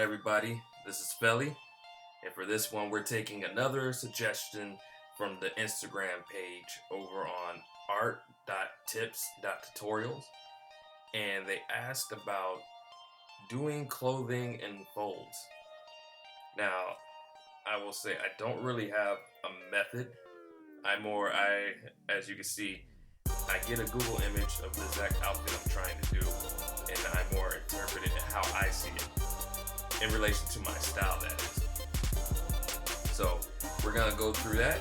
everybody? This is Felly, and for this one, we're taking another suggestion from the Instagram page over on art.tips.tutorials, and they asked about doing clothing in folds. Now, I will say I don't really have a method. As you can see, I get a Google image of the exact outfit I'm trying to do, and I more interpret it how I see it in relation to my style, that is. So we're gonna go through that,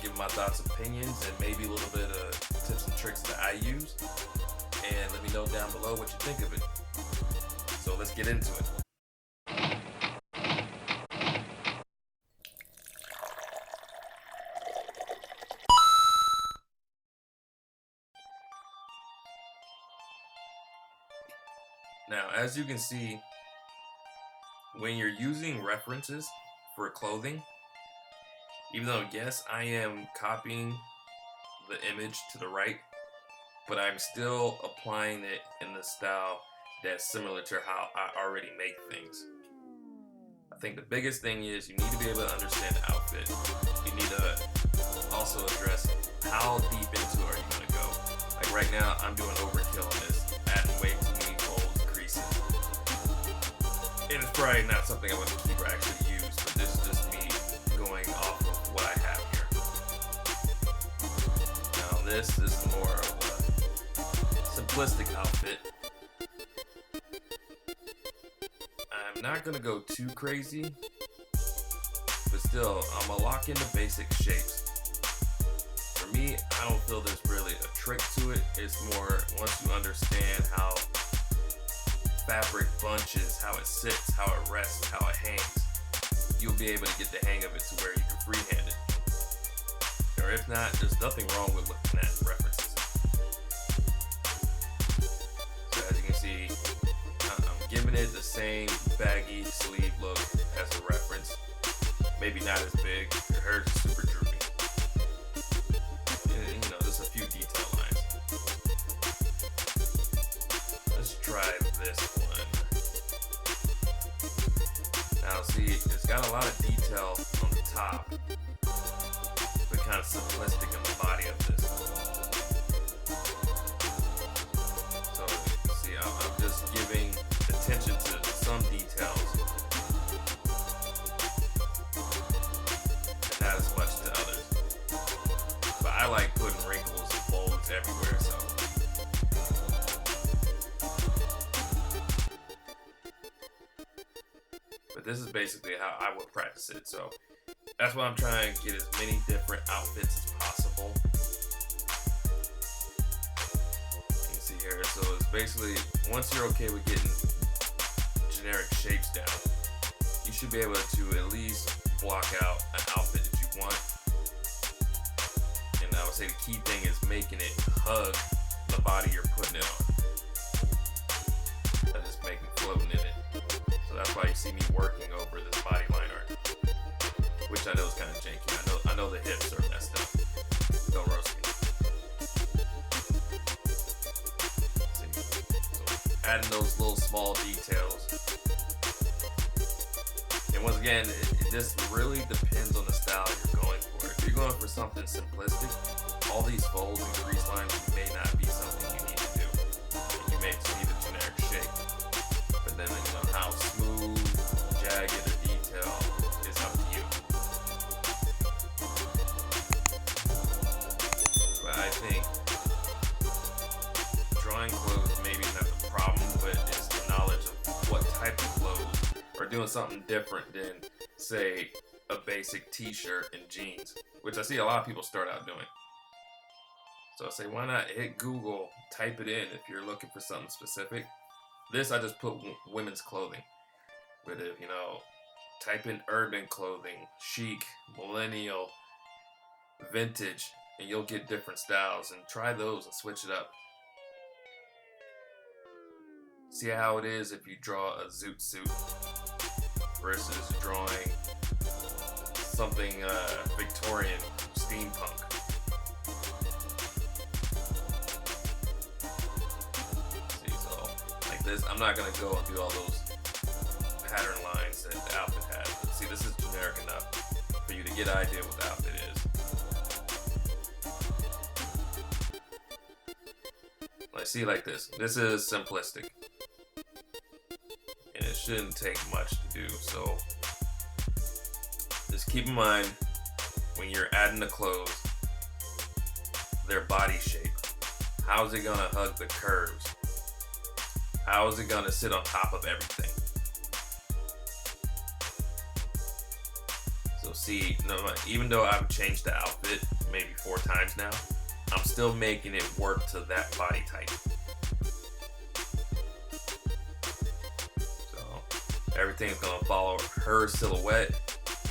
give my thoughts, opinions, and maybe a little bit of tips and tricks that I use, and let me know down below what you think of it. So let's get into it. Now, as you can see, when you're using references for clothing, even though yes, I am copying the image to the right, but I'm still applying it in the style that's similar to how I already make things. I think the biggest thing is you need to be able to understand the outfit. You need to also address how deep into it are you going to go. Like right now, I'm doing overkill on this, adding way too many folds, creases. And it's probably not something I would keep or actually use, but this is just me going off of what I have here. Now this is more of a simplistic outfit. I'm not gonna go too crazy, but still, I'm gonna lock into basic shapes. For me, I don't feel there's really a trick to it. It's more once you understand how fabric bunches, how it sits, how it rests, how it hangs, you'll be able to get the hang of it to where you can freehand it. Or if not, there's nothing wrong with looking at references. So as you can see, I'm giving it the same baggy sleeve look as a reference. Maybe not as big. Hers is super droopy. And, there's a few detail lines. Let's try this one. Now see, it's got a lot of detail on the top, but kind of simplistic in the body of this. So you see, I'm just giving attention to some details, and not as much to others. But I like putting wrinkles and folds everywhere, so. But this is basically how I would practice it, so that's why I'm trying to get as many different outfits as possible. You can see here, so it's basically, once you're okay with getting generic shapes down, you should be able to at least block out an outfit that you want. And I would say the key thing is making it hug the body you're putting it on. Not just making floating in it. So that's why you see me working over this bodyline art, which I know is kind of janky. I know the hips are messed up. Don't roast me. See? So adding those little small details. And once again, it just really depends on the style you're going for. If you're going for something simplistic, all these folds and crease lines may not be something you need to do. You may just need a generic shape. But then, how smooth, jagged, or detail is up to you. But I think drawing clothes maybe is not the problem, but it's the knowledge of what type of clothes, or doing something different than, say, a basic t-shirt and jeans, which I see a lot of people start out doing. So I say, why not hit Google, type it in if you're looking for something specific. This, I just put women's clothing. But if, type in urban clothing, chic, millennial, vintage, and you'll get different styles, and try those and switch it up. See how it is if you draw a zoot suit versus drawing something Victorian, steampunk. See, so like this, I'm not gonna go and do all those pattern lines that the outfit has. But see, this is generic enough for you to get an idea what the outfit is. Like, see, like this. This is simplistic. And it shouldn't take much to do. So just keep in mind when you're adding the clothes, their body shape. How is it gonna hug the curves? How is it gonna sit on top of everything? So see, even though I've changed the outfit maybe 4 times now, I'm still making it work to that body type. So everything's gonna follow her silhouette,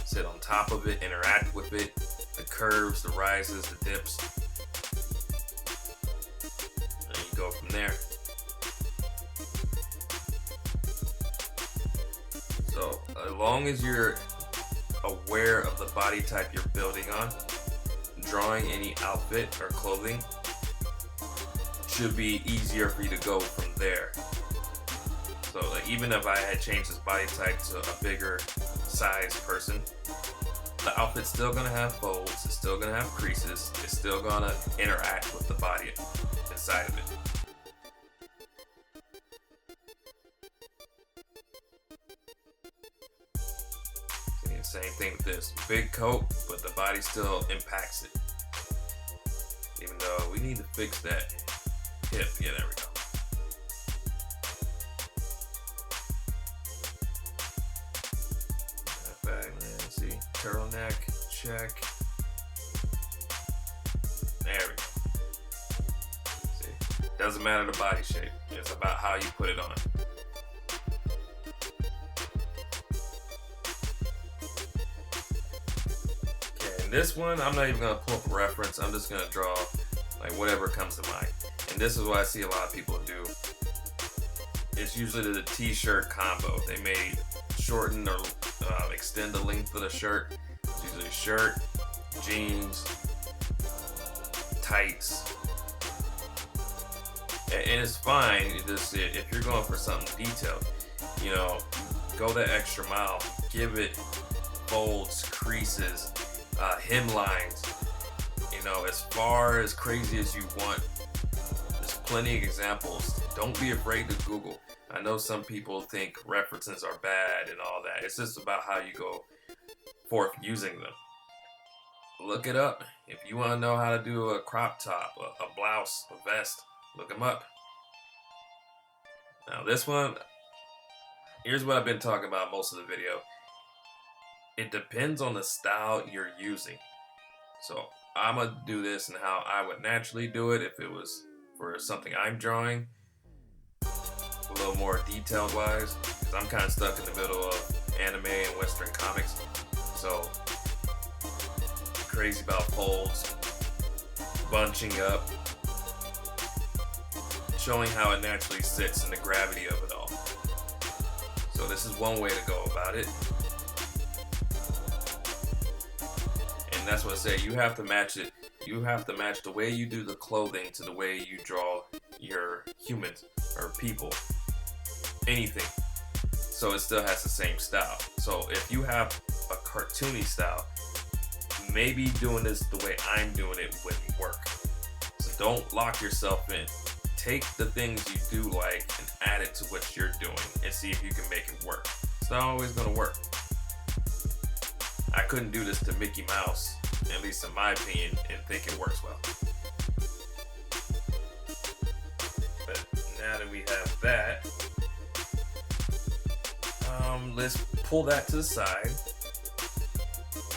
sit on top of it, interact with it, the curves, the rises, the dips. And you go from there. So as long as you're aware of the body type you're building on, drawing any outfit or clothing should be easier for you to go from there. So like, even if I had changed this body type to a bigger size person, the outfit's still gonna have folds, it's still gonna have creases, it's still gonna interact with the body inside of it. Same thing with this. Big coat, but the body still impacts it. Even though we need to fix that hip. Yeah, there we go. Back, let's see. Turtleneck, check. There we go. See, doesn't matter the body shape. It's about how you put it on. This one, I'm not even gonna pull up a reference. I'm just gonna draw like whatever comes to mind. And this is what I see a lot of people do. It's usually the t-shirt combo. They may shorten or extend the length of the shirt. It's usually shirt, jeans, tights. And it's fine. If you're going for something detailed, you know, go that extra mile. Give it folds, creases, hemlines, you know, as far as crazy as you want. There's plenty of examples. Don't be afraid to Google. I know some people think references are bad and all that. It's just about how you go forth using them. Look it up. If you want to know how to do a crop top, a blouse, a vest, look them up. Now this one, here's what I've been talking about most of the video. It depends on the style you're using. So I'm gonna do this and how I would naturally do it if it was for something I'm drawing, a little more detailed wise, because I'm kind of stuck in the middle of anime and Western comics. So crazy about folds, bunching up, showing how it naturally sits and the gravity of it all. So this is one way to go about it. And that's what I say, you have to match it. You have to match the way you do the clothing to the way you draw your humans or people, anything. So it still has the same style. So if you have a cartoony style, maybe doing this the way I'm doing it wouldn't work. So don't lock yourself in. Take the things you do like and add it to what you're doing and see if you can make it work. It's not always gonna work. I couldn't do this to Mickey Mouse, at least in my opinion, and think it works well. But now that we have that, let's pull that to the side.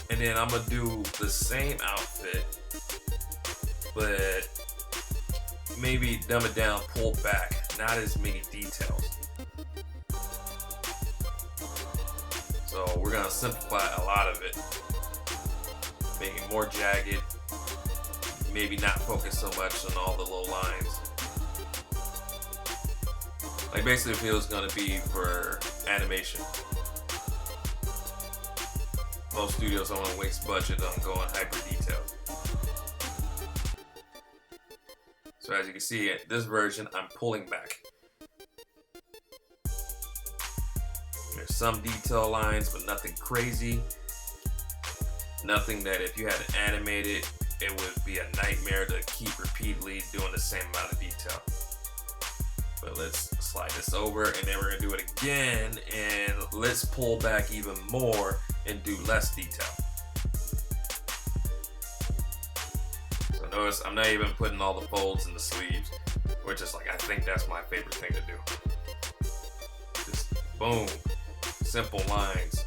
And then I'm gonna do the same outfit, but maybe dumb it down, pull back, not as many details. So we're gonna simplify a lot of it, make it more jagged, maybe not focus so much on all the low lines. Like basically if it was gonna be for animation. Most studios don't want to waste budget on going hyper detailed. So as you can see, at this version, I'm pulling back. There's some detail lines, but nothing crazy. Nothing that if you had to animate it, it would be a nightmare to keep repeatedly doing the same amount of detail. But let's slide this over, and then we're gonna do it again, and let's pull back even more and do less detail. So notice I'm not even putting all the folds in the sleeves, which is like, I think that's my favorite thing to do. Just boom, simple lines.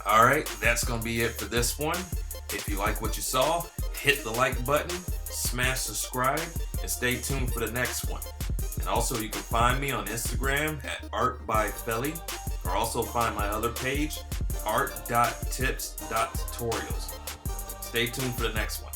All right, that's gonna be it for this one. If you like what you saw, hit the like button, smash subscribe, and stay tuned for the next one. And also, you can find me on Instagram at artbyfelly, or also find my other page, art.tips.tutorials. Stay tuned for the next one.